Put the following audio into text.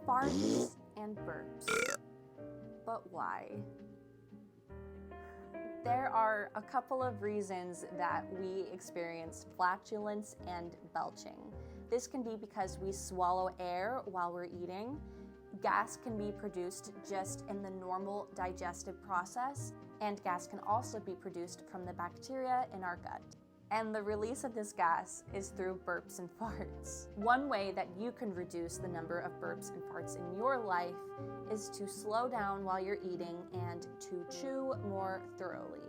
Farts and burps. But why? There are a couple of reasons that we experience flatulence and belching. This can be because we swallow air while we're eating. Gas can be produced just in the normal digestive process, and gas can also be produced from the bacteria in our gut. And the release of this gas is through burps and farts. One way that you can reduce the number of burps and farts in your life is to slow down while you're eating and to chew more thoroughly.